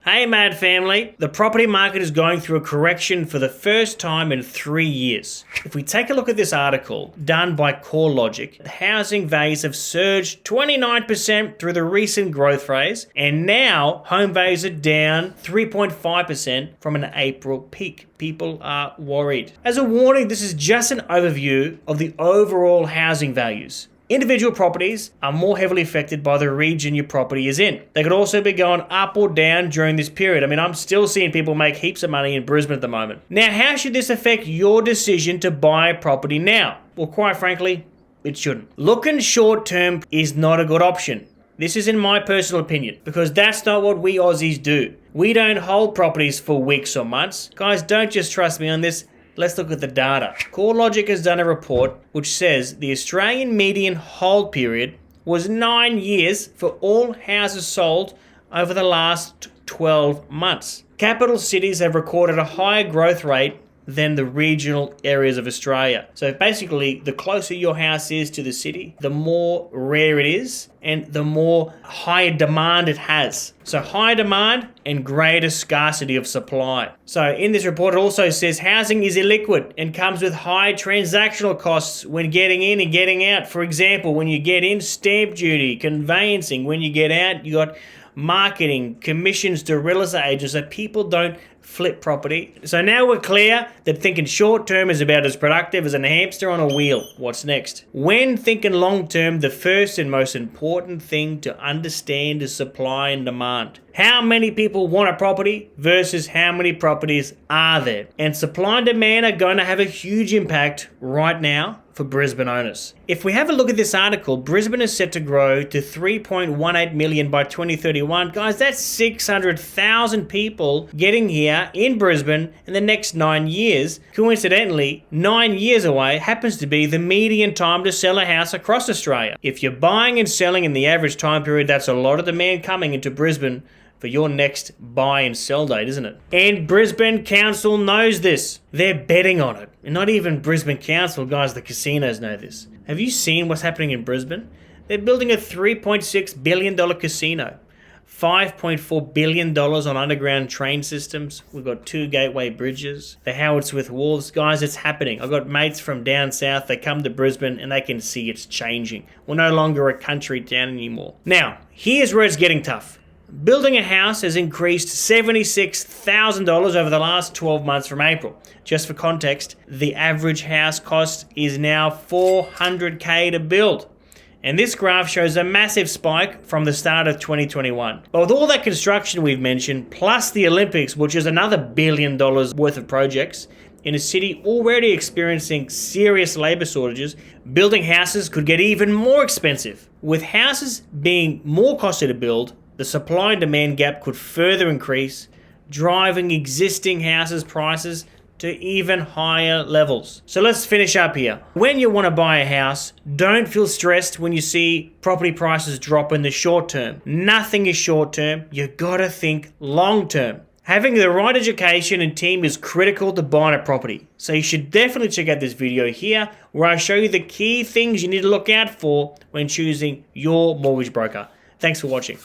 Hey Mad Family, the property market is going through a correction for the first time in 3 years. If we take a look at this article done by CoreLogic, housing values have surged 29% through the recent growth phase, and now home values are down 3.5% from an April peak. People are worried. As a warning, this is just an overview of the overall housing values. Individual properties are more heavily affected by the region your property is in. They could also be going up or down during this period. I mean, I'm still seeing people make heaps of money in Brisbane at the moment. Now, how should this affect your decision to buy a property now? Well, quite frankly, it shouldn't. Looking short term is not a good option. This is in my personal opinion, because that's not what we Aussies do. We don't hold properties for weeks or months. Guys, don't just trust me on this. Let's look at the data. CoreLogic has done a report which says the Australian median hold period was 9 years for all houses sold over the last 12 months. Capital cities have recorded a higher growth rate than the regional areas of Australia. So basically, the closer your house is to the city, the more rare it is and the more higher demand it has. So higher demand and greater scarcity of supply. So in this report, it also says housing is illiquid and comes with high transactional costs when getting in and getting out. For example, when you get in, stamp duty, conveyancing. When you get out, you got marketing, commissions to real estate agents, so people don't flip property. So now we're clear that thinking short term is about as productive as a hamster on a wheel. What's next? When thinking long term, the first and most important thing to understand is supply and demand. How many people want a property versus how many properties are there? And supply and demand are going to have a huge impact right now for Brisbane owners. If we have a look at this article, Brisbane is set to grow to 3.18 million by 2031. Guys, that's 600,000 people getting here in Brisbane in the next 9 years. Coincidentally, 9 years away happens to be the median time to sell a house across Australia. If you're buying and selling in the average time period, that's a lot of demand coming into Brisbane for your next buy and sell date, isn't it? And Brisbane Council knows this. They're betting on it. And not even Brisbane Council, guys, the casinos know this. Have you seen what's happening in Brisbane? They're building a $3.6 billion casino. $5.4 billion on underground train systems. We've got 2 gateway bridges. The Howardsworth Wharves. Guys, it's happening. I've got mates from down south. They come to Brisbane and they can see it's changing. We're no longer a country town anymore. Now, here's where it's getting tough. Building a house has increased $76,000 over the last 12 months from April. Just for context, the average house cost is now $400K to build. And this graph shows a massive spike from the start of 2021. But with all that construction we've mentioned, plus the Olympics, which is another $1 billion worth of projects, in a city already experiencing serious labor shortages, building houses could get even more expensive. With houses being more costly to build, the supply and demand gap could further increase, driving existing houses' prices to even higher levels. So let's finish up here. When you want to buy a house, don't feel stressed when you see property prices drop in the short term. Nothing is short term. You gotta think long term. Having the right education and team is critical to buying a property. So you should definitely check out this video here where I show you the key things you need to look out for when choosing your mortgage broker. Thanks for watching.